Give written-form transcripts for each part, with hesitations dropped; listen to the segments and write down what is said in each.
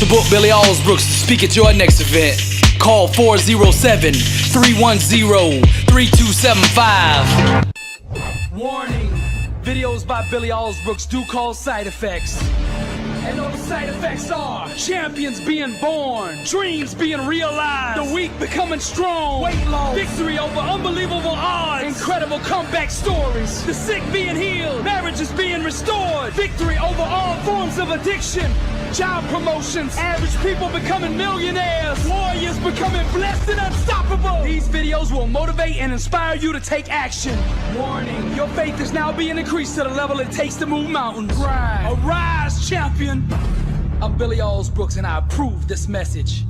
to book Billy Alsbrooks to speak at your next event. Call 407-310-3275. Warning, videos by Billy Alsbrooks do cause side effects. And those side effects are champions being born, dreams being realized, the weak becoming strong, weight loss, victory over unbelievable odds, incredible comeback stories, the sick being healed, marriages being restored, victory over all forms of addiction, job promotions, average people becoming millionaires, warriors becoming blessed and unstoppable. These videos will motivate and inspire you to take action. Warning, your faith is now being increased to the level it takes to move mountains. Arise, champion. I'm Billy Alsbrooks and I approve this message.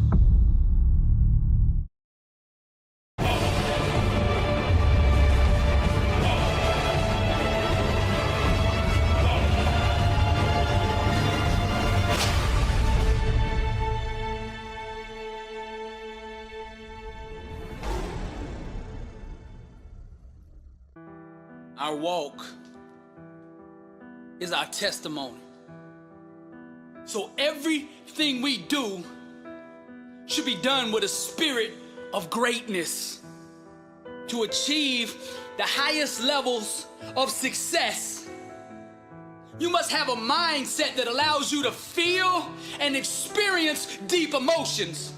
Our walk is our testimony. So everything we do should be done with a spirit of greatness. To achieve the highest levels of success, you must have a mindset that allows you to feel and experience deep emotions,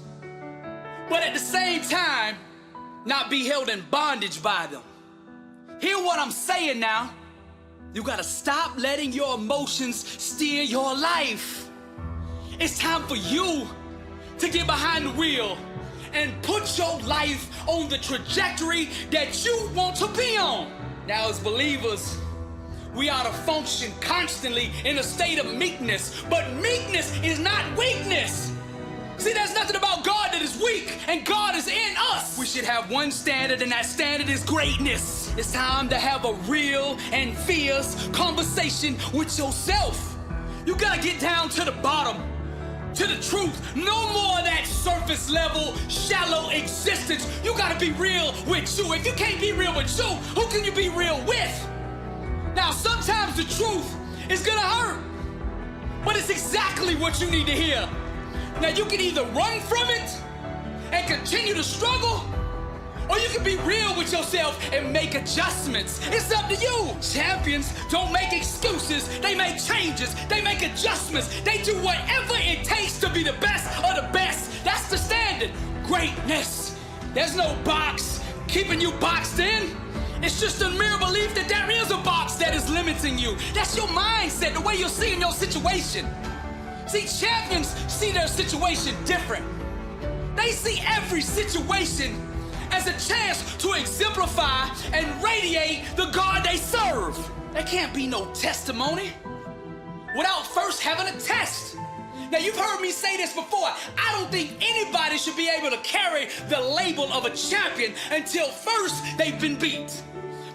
but at the same time, not be held in bondage by them. Hear what I'm saying now. You gotta stop letting your emotions steer your life. It's time for you to get behind the wheel and put your life on the trajectory that you want to be on. Now, as believers, we ought to function constantly in a state of meekness, but meekness is not weakness. See, there's nothing about God that is weak, and God is in us. We should have one standard, and that standard is greatness. It's time to have a real and fierce conversation with yourself. You gotta get down to the bottom, to the truth. No more of that surface level, shallow existence. You gotta be real with you. If you can't be real with you, who can you be real with? Now, sometimes the truth is gonna hurt, but it's exactly what you need to hear. Now, you can either run from it and continue to struggle, or you can be real with yourself and make adjustments. It's up to you. Champions don't make excuses. They make changes. They make adjustments. They do whatever it takes to be the best of the best. That's the standard. Greatness. There's no box keeping you boxed in. It's just a mere belief that there is a box that is limiting you. That's your mindset, the way you're seeing your situation. See, champions see their situation different. They see every situation as a chance to exemplify and radiate the God they serve. There can't be no testimony without first having a test. Now, you've heard me say this before. I don't think anybody should be able to carry the label of a champion until first they've been beat.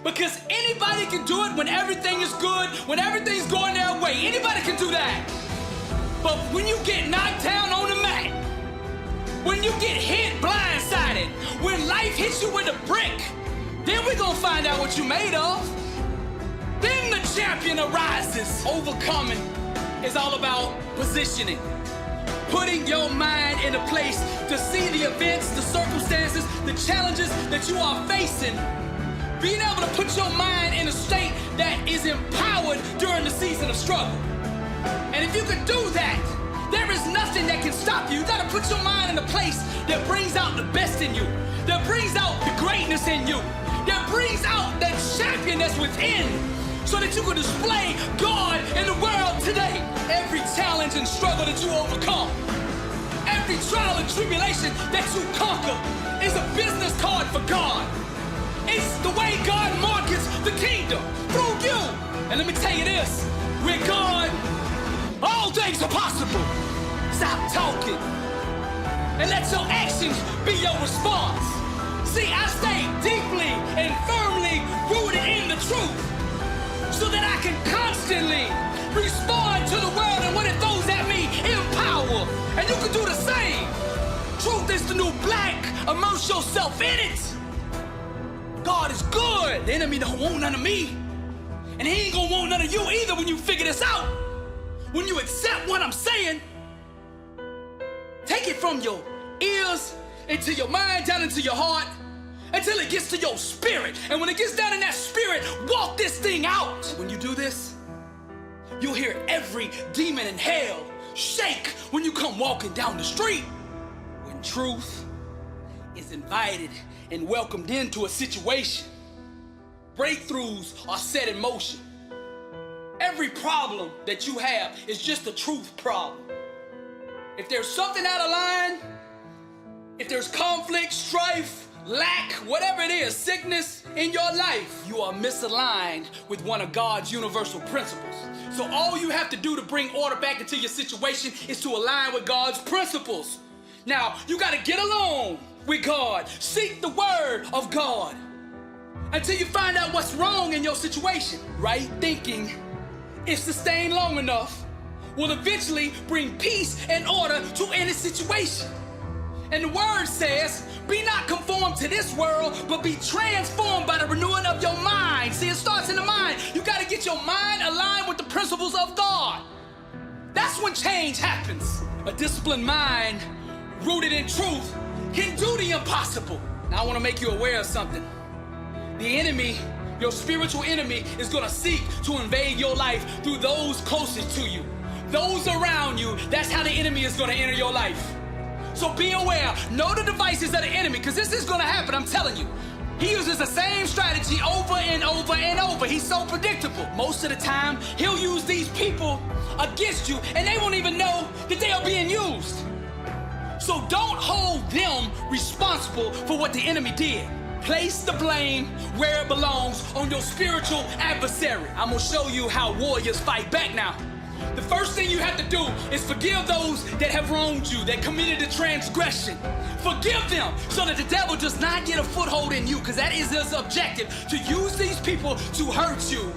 Because anybody can do it when everything is good, when everything's going their way. Anybody can do that. But when you get knocked down on the mat, when you get hit blindsided, when life hits you with a brick, then we're gonna find out what you made of. Then the champion arises. Overcoming is all about positioning. Putting your mind in a place to see the events, the circumstances, the challenges that you are facing. Being able to put your mind in a state that is empowered during the season of struggle. And if you can do that, there is nothing that can stop you. You gotta put your mind in a place that brings out the best in you, that brings out the greatness in you, that brings out that champion that's within, so that you can display God in the world today. Every challenge and struggle that you overcome, every trial and tribulation that you conquer is a business card for God. It's the way God markets the kingdom through you. And let me tell you this, with God, all things are possible. Stop talking and let your actions be your response. See, I stay deeply and firmly rooted in the truth so that I can constantly respond to the world and when it throws at me in power. And you can do the same. Truth is the new black. Immerse yourself in it. God is good. The enemy don't want none of me. And he ain't gonna want none of you either when you figure this out. When you accept what I'm saying, from your ears into your mind, down into your heart, until it gets to your spirit. And when it gets down in that spirit, walk this thing out. When you do this, you'll hear every demon in hell shake when you come walking down the street. When truth is invited and welcomed into a situation, breakthroughs are set in motion. Every problem that you have is just a truth problem. If there's something out of line, if there's conflict, strife, lack, whatever it is, sickness in your life, you are misaligned with one of God's universal principles. So all you have to do to bring order back into your situation is to align with God's principles. Now, you got to get along with God. Seek the word of God until you find out what's wrong in your situation. Right thinking, if sustained long enough, will eventually bring peace and order to any situation. And the word says, be not conformed to this world, but be transformed by the renewing of your mind. See, it starts in the mind. You got to get your mind aligned with the principles of God. That's when change happens. A disciplined mind, rooted in truth, can do the impossible. Now, I want to make you aware of something. The enemy, your spiritual enemy, is going to seek to invade your life through those closest to you. Those around you, that's how the enemy is going to enter your life. So be aware, know the devices of the enemy, because this is going to happen, I'm telling you. He uses the same strategy over and over and over. He's so predictable. Most of the time, he'll use these people against you, and they won't even know that they are being used. So don't hold them responsible for what the enemy did. Place the blame where it belongs, on your spiritual adversary. I'm going to show you how warriors fight back now. The first thing you have to do is forgive those that have wronged you, that committed a transgression. Forgive them so that the devil does not get a foothold in you, because that is his objective, to use these people to hurt you,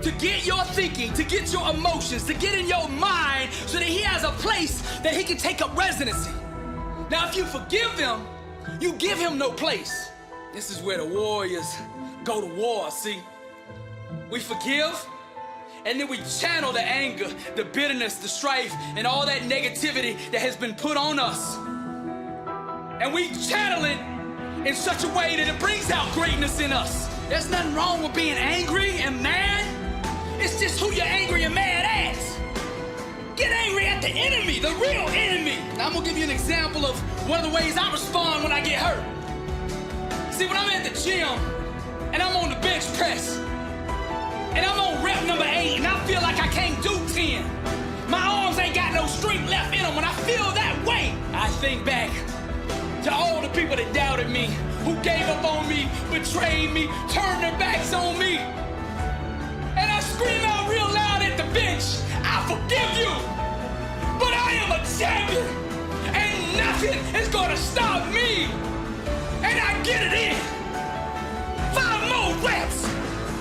to get your thinking, to get your emotions, to get in your mind so that he has a place that he can take up residency. Now, if you forgive them, you give him no place. This is where the warriors go to war, see? We forgive, and then we channel the anger, the bitterness, the strife, and all that negativity that has been put on us. And we channel it in such a way that it brings out greatness in us. There's nothing wrong with being angry and mad. It's just who you're angry and mad at. Get angry at the enemy, the real enemy. Now I'm gonna give you an example of one of the ways I respond when I get hurt. See, when I'm at the gym and I'm on the bench press, and I'm on rep number 8, and I feel like I can't do 10. My arms ain't got no strength left in them. When I feel that way, I think back to all the people that doubted me, who gave up on me, betrayed me, turned their backs on me. And I scream out real loud at the bench, I forgive you, but I am a champion, and nothing is gonna stop me. And I get it in. 5 more reps.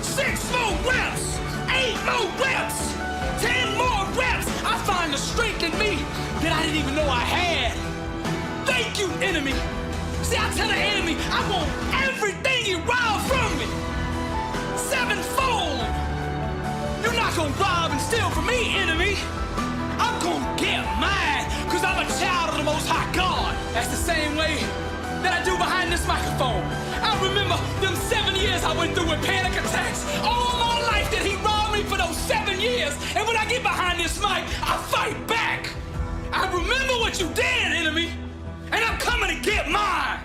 6 more reps, 8 more reps, 10 more reps. I find the strength in me that I didn't even know I had. Thank you, enemy. See, I tell the enemy, I want everything you robbed from me. 7-fold. You're not gonna rob and steal from me, enemy. I'm gonna get mine, because I'm a child of the Most High God. That's the same way that I do behind this microphone. I remember them 7 years I went through with panic attacks. All my life that he robbed me for those 7 years. And when I get behind this mic, I fight back. I remember what you did, enemy. And I'm coming to get mine.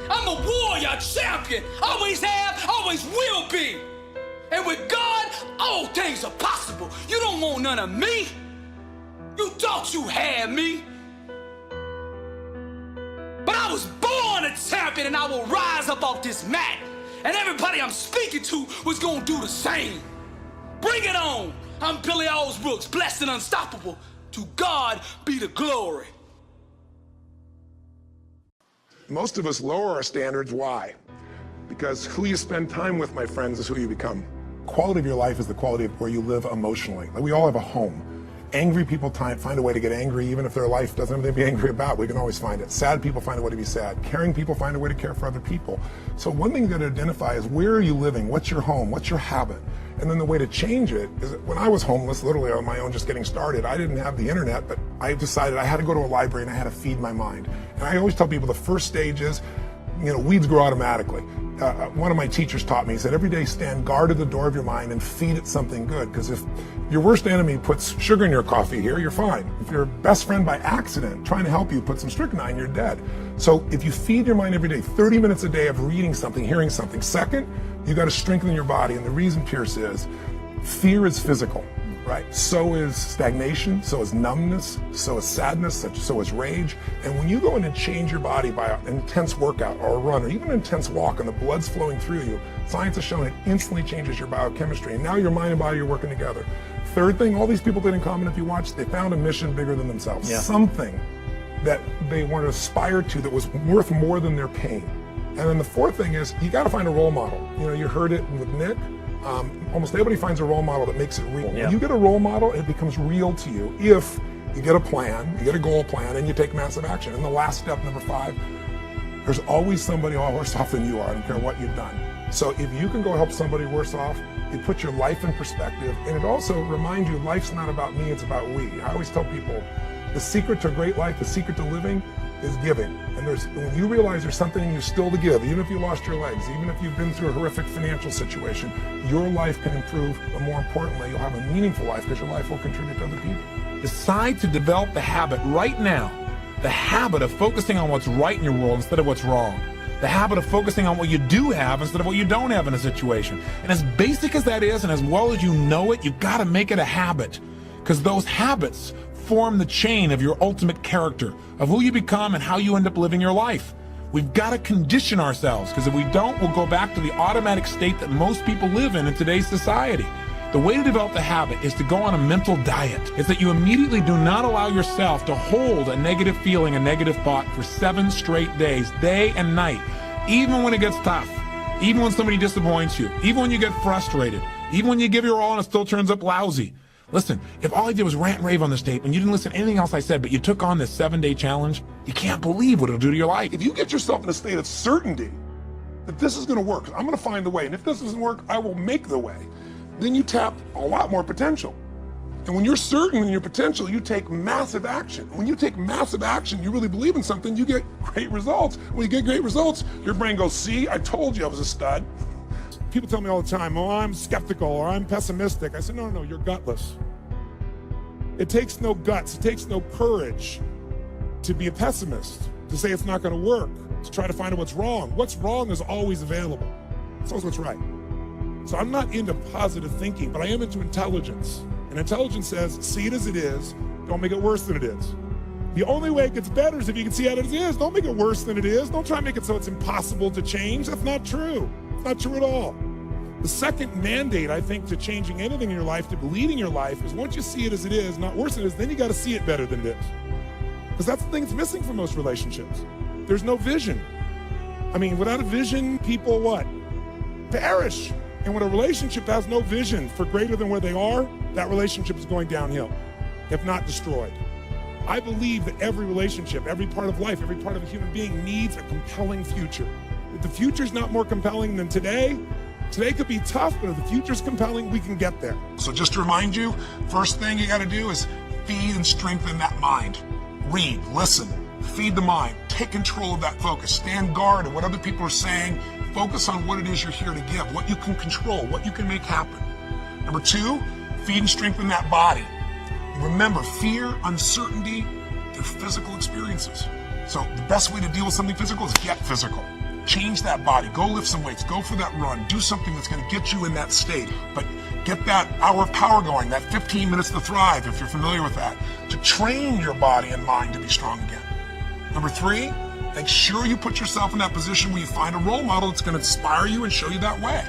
I'm a warrior, a champion. Always have, always will be. And with God, all things are possible. You don't want none of me. You thought you had me. But I was born a champion, and I will rise up off this mat. And everybody I'm speaking to was gonna do the same. Bring it on. I'm Billy Alsbrooks, blessed and unstoppable. To God be the glory. Most of us lower our standards. Why? Because who you spend time with, my friends, is who you become. Quality of your life is the quality of where you live emotionally. Like, we all have a home. Angry people find a way to get angry, even if their life doesn't have anything to be angry about. We can always find it. Sad people find a way to be sad. Caring people find a way to care for other people. So one thing you got to identify is, where are you living? What's your home? What's your habit? And then the way to change it is, when I was homeless, literally on my own, just getting started, I didn't have the internet, but I decided I had to go to a library and I had to feed my mind. And I always tell people the first stage is, weeds grow automatically. One of my teachers taught me, he said, every day stand guard at the door of your mind and feed it something good. Because if your worst enemy puts sugar in your coffee here, you're fine. If your best friend by accident trying to help you puts some strychnine, you're dead. So if you feed your mind every day, 30 minutes a day of reading something, hearing something. Second, you got to strengthen your body. And the reason, Pierce, is fear is physical, right? So is stagnation, so is numbness, so is sadness, so is rage. And when you go in and change your body by an intense workout or a run or even an intense walk and the blood's flowing through you, science has shown it instantly changes your biochemistry. And now your mind and body are working together. Third thing, all these people did in common, if you watch, they found a mission bigger than themselves. Yeah. Something that they want to aspire to that was worth more than their pain. And then the fourth thing is, you got to find a role model. You heard it with Nick. Almost everybody finds a role model that makes it real. Yeah. When you get a role model, it becomes real to you if you get a plan, you get a goal plan, and you take massive action. And the last step, number 5, there's always somebody worse off than you are. I don't care what you've done. So if you can go help somebody worse off, it puts your life in perspective. And it also reminds you, life's not about me, it's about we. I always tell people, the secret to a great life, the secret to living, is giving. And when you realize there's something in you still to give, even if you lost your legs, even if you've been through a horrific financial situation, your life can improve, but more importantly, you'll have a meaningful life because your life will contribute to other people. Decide to develop the habit right now, the habit of focusing on what's right in your world instead of what's wrong. The habit of focusing on what you do have instead of what you don't have in a situation. And as basic as that is, and as well as you know it, you've got to make it a habit, because those habits form the chain of your ultimate character, of who you become and how you end up living your life. We've got to condition ourselves, because if we don't, we'll go back to the automatic state that most people live in today's society. The way to develop the habit is to go on a mental diet. It's that you immediately do not allow yourself to hold a negative feeling, a negative thought for 7 straight days, day and night, even when it gets tough, even when somebody disappoints you, even when you get frustrated, even when you give your all and it still turns up lousy. Listen, if all I did was rant and rave on this tape and you didn't listen to anything else I said, but you took on this 7-day challenge, you can't believe what it'll do to your life. If you get yourself in a state of certainty that this is going to work, I'm going to find the way, and if this doesn't work, I will make the way, then you tap a lot more potential. And when you're certain in your potential, you take massive action. When you take massive action, you really believe in something, you get great results. When you get great results, your brain goes, see, I told you I was a stud. People tell me all the time, oh, I'm skeptical or I'm pessimistic. I said, no, you're gutless. It takes no guts, it takes no courage to be a pessimist, to say it's not going to work, to try to find out what's wrong. What's wrong is always available. It's always what's right. So I'm not into positive thinking, but I am into intelligence. And intelligence says, see it as it is, don't make it worse than it is. The only way it gets better is if you can see it as it is. Don't make it worse than it is. Don't try to make it so it's impossible to change. That's not true. It's not true at all. The second mandate, I think, to changing anything in your life, to leading your life, is once you see it as it is, not worse than it is, then you got to see it better than it is. Because that's the thing that's missing from most relationships. There's no vision. I mean, without a vision, people what? Perish. And when a relationship has no vision for greater than where they are, that relationship is going downhill, if not destroyed. I believe that every relationship, every part of life, every part of a human being needs a compelling future. If the future's not more compelling than today could be tough, but if the future's compelling, we can get there. So just to remind you, first thing you got to do is feed and strengthen that mind. Read, listen, feed the mind, take control of that focus, stand guard at what other people are saying, focus on what it is you're here to give, what you can control, what you can make happen. Number 2, feed and strengthen that body. Remember, fear, uncertainty, they're physical experiences. So the best way to deal with something physical is get physical. Change that body, go lift some weights, go for that run, do something that's going to get you in that state. But get that hour of power going, that 15 minutes to thrive, if you're familiar with that, to train your body and mind to be strong again. Number 3, make sure you put yourself in that position where you find a role model that's going to inspire you and show you that way.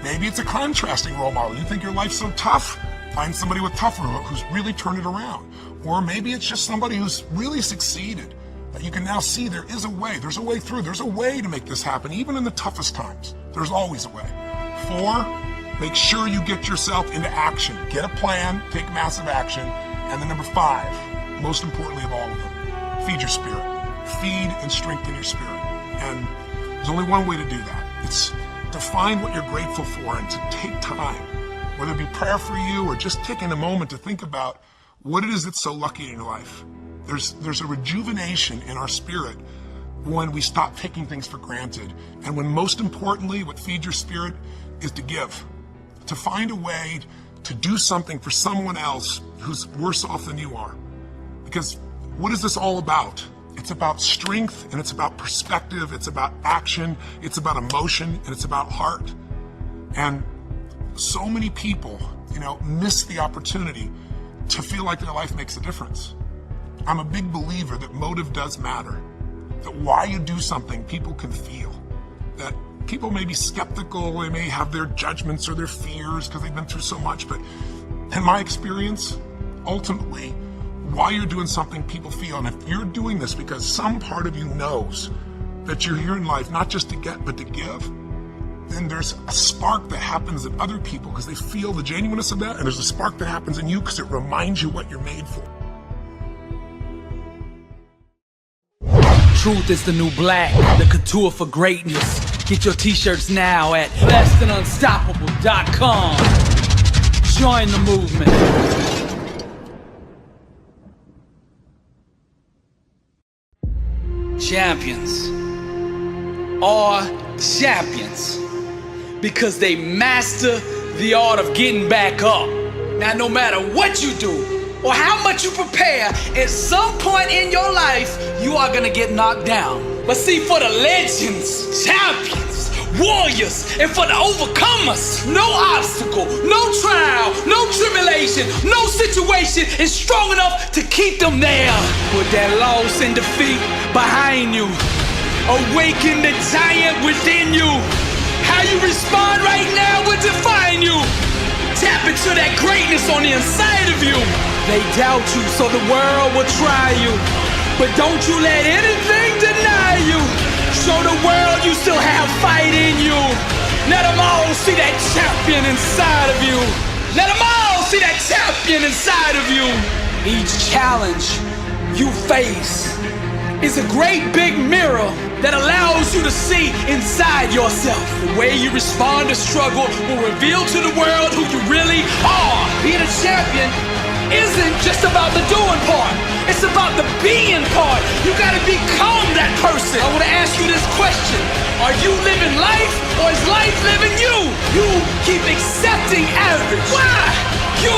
Maybe it's a contrasting role model. You think your life's so tough? Find somebody with tougher who's really turned it around. Or maybe it's just somebody who's really succeeded, that you can now see there is a way. There's a way through. There's a way to make this happen, even in the toughest times. There's always a way. 4, make sure you get yourself into action. Get a plan, take massive action. And then number 5, most importantly of all of them, feed your spirit. Feed and strengthen your spirit. And there's only one way to do that. It's to find what you're grateful for and to take time, whether it be prayer for you or just taking a moment to think about what it is that's so lucky in your life. There's a rejuvenation in our spirit when we stop taking things for granted. And when most importantly, what feeds your spirit is to give, to find a way to do something for someone else who's worse off than you are. Because what is this all about? It's about strength, and it's about perspective, it's about action, it's about emotion, and it's about heart. And so many people, miss the opportunity to feel like their life makes a difference. I'm a big believer that motive does matter, that why you do something people can feel, that people may be skeptical, they may have their judgments or their fears because they've been through so much, but in my experience, ultimately, why you're doing something people feel, and if you're doing this because some part of you knows that you're here in life not just to get but to give, then there's a spark that happens in other people because they feel the genuineness of that, and there's a spark that happens in you because it reminds you what you're made for. Truth is the new black, the couture for greatness. Get your t-shirts now at lessthanunstoppable.com. Join the movement. Champions are champions because they master the art of getting back up. Now, no matter what you do or how much you prepare, at some point in your life, you are gonna get knocked down. But see, for the legends, champions, warriors, and for the overcomers, no obstacle, no trial, no tribulation, no situation is strong enough to keep them there. Put that loss and defeat behind you. Awaken the giant within you. How you respond right now will define you. Tap into that greatness on the inside of you. They doubt you, so the world will try you. But don't you let anything deny you. Show the world you still have fight in you. Let them all see that champion inside of you. Let them all see that champion inside of you. Each challenge you face is a great big mirror that allows you to see inside yourself. The way you respond to struggle will reveal to the world who you really are. Being a champion isn't just about the doing part. It's about the being part. You gotta become that person. I wanna ask you this question. Are you living life or is life living you? You keep accepting average. Why? You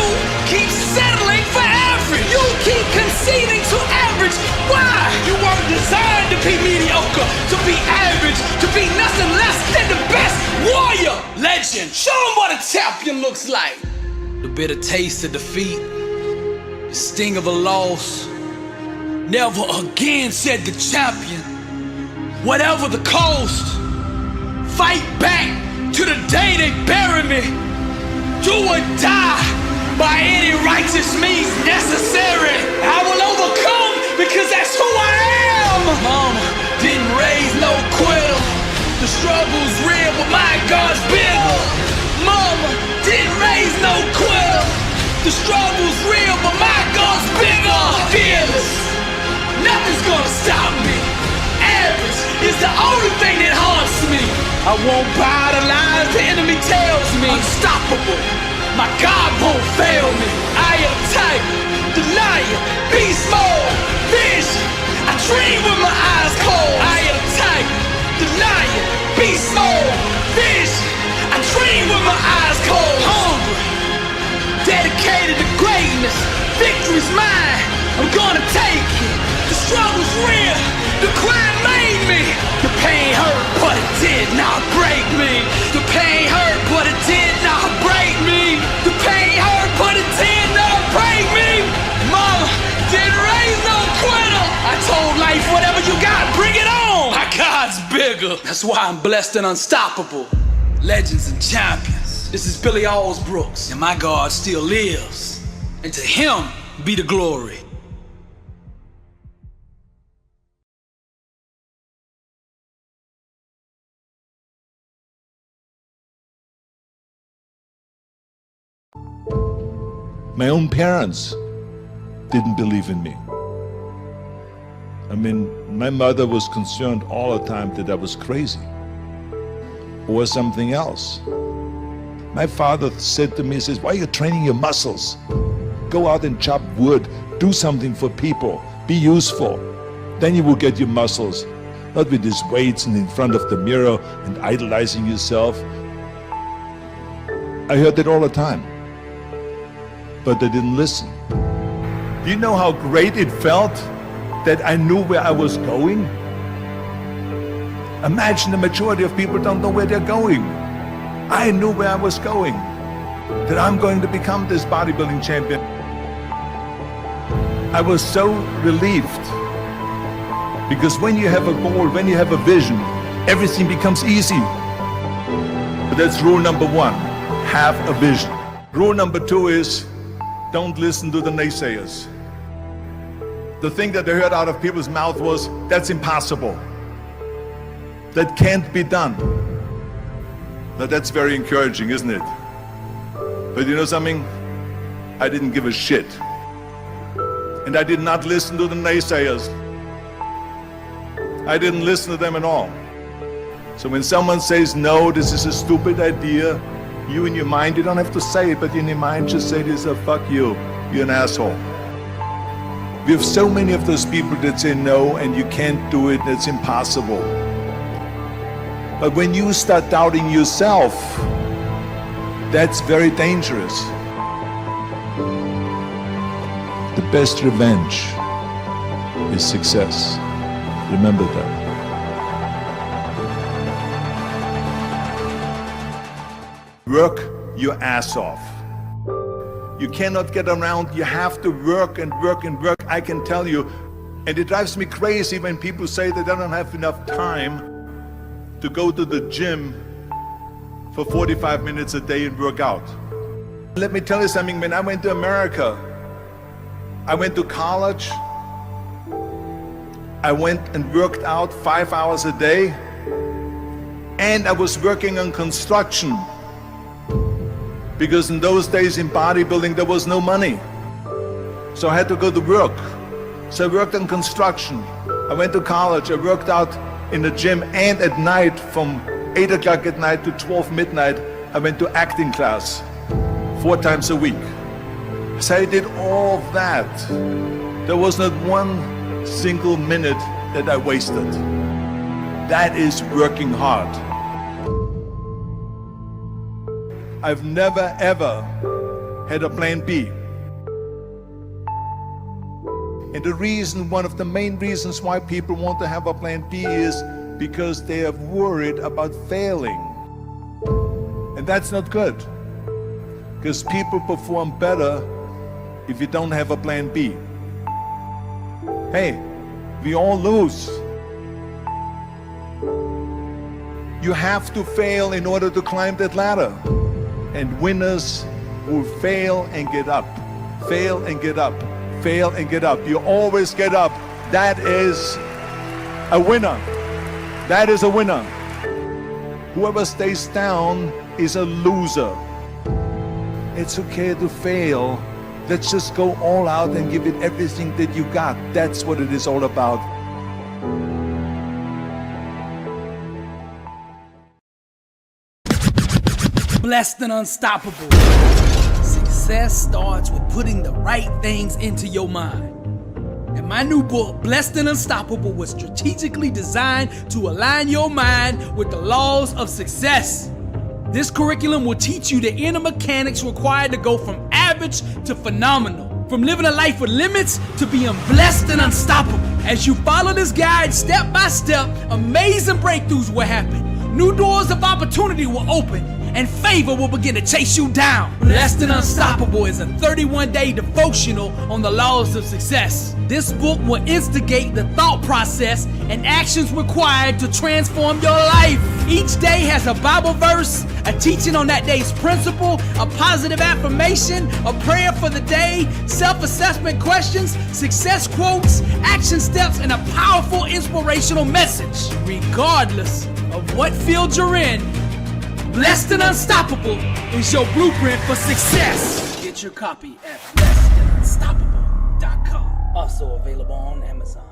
keep settling for average. You keep conceding to average. Why? You weren't designed to be mediocre, to be average, to be nothing less than the best warrior. Legend. Show them what a champion looks like. The bitter taste of defeat, the sting of a loss. Never again, said the champion. Whatever the cost, fight back to the day they bury me. Do or die by any righteous means necessary. I will overcome because that's who I am. Mama didn't raise no quitter. The struggle's real, but my God's bigger. Mama didn't raise no quitter. The struggle's real, but my God's bigger. Fearless. Nothing's gonna stop me. Average is the only thing that haunts me. I won't buy the lies the enemy tells me. Unstoppable. My God won't fail me. I am tight, the lion, beast mode, vision. I dream with my eyes cold. I am tight, the lion, beast mode, vision. I dream with my eyes cold. Hungry, dedicated to greatness. Victory's mine. I'm gonna take it. The struggle's real. The grind made me. The pain hurt, but it did not break me. The pain hurt, but it did not break me. The pain hurt, but it did not break me. Mama didn't raise no quitter. I told life, whatever you got, bring it on. My God's bigger. That's why I'm blessed and unstoppable. Legends and champions. This is Billy Alsbrooks, and my God still lives. And to him be the glory. My own parents didn't believe in me. I mean, my mother was concerned all the time that I was crazy or something else. My father said to me, he says, why are you training your muscles? Go out and chop wood, do something for people, be useful. Then you will get your muscles, not with these weights and in front of the mirror and idolizing yourself. I heard that all the time, but I didn't listen. Do you know how great it felt that I knew where I was going? Imagine the majority of people don't know where they're going. I knew where I was going, that I'm going to become this bodybuilding champion. I was so relieved, because when you have a goal, when you have a vision, everything becomes easy. But that's rule number one, have a vision. Rule number two is, don't listen to the naysayers. The thing that I heard out of people's mouth was, that's impossible. That can't be done. Now that's very encouraging, isn't it? But you know something? I didn't give a shit. And I did not listen to the naysayers. I didn't listen to them at all. So when someone says, no, this is a stupid idea, you in your mind, you don't have to say it, but in your mind just say this, fuck you, you're an asshole. We have so many of those people that say no and you can't do it, it's impossible. But when you start doubting yourself, that's very dangerous. The best revenge is success. Remember that. Work your ass off. You cannot get around, you have to work and work and work, I can tell you. And it drives me crazy when people say that they don't have enough time to go to the gym for 45 minutes a day and work out. Let me tell you something, when I went to America, I went to college, I went and worked out 5 hours a day, and I was working on construction. Because in those days in bodybuilding there was no money. So I had to go to work. So I worked on construction. I went to college, I worked out in the gym, and at night from 8 o'clock at night to 12 midnight, I went to acting class 4 times a week. So I did all of that. There was not one single minute that I wasted. That is working hard. I've never ever had a plan B. And the reason, one of the main reasons why people want to have a plan B is because they are worried about failing. And that's not good. Because people perform better if you don't have a plan B. Hey, we all lose. You have to fail in order to climb that ladder. And winners will fail and get up, fail and get up, fail and get up. You always get up. That is a winner. That is a winner. Whoever stays down is a loser. It's okay to fail. Let's just go all out and give it everything that you got. That's what it is all about. Blessed and unstoppable. Success starts with putting the right things into your mind. And my new book, Blessed and Unstoppable, was strategically designed to align your mind with the laws of success. This curriculum will teach you the inner mechanics required to go from average to phenomenal, from living a life with limits to being blessed and unstoppable. As you follow this guide step by step, amazing breakthroughs will happen. New doors of opportunity will open, and favor will begin to chase you down. Blessed and Unstoppable is a 31-day devotional on the laws of success. This book will instigate the thought process and actions required to transform your life. Each day has a Bible verse, a teaching on that day's principle, a positive affirmation, a prayer for the day, self-assessment questions, success quotes, action steps, and a powerful inspirational message. Regardless of what field you're in, Blessed and Unstoppable is your blueprint for success. Get your copy at blessedandunstoppable.com. Also available on Amazon.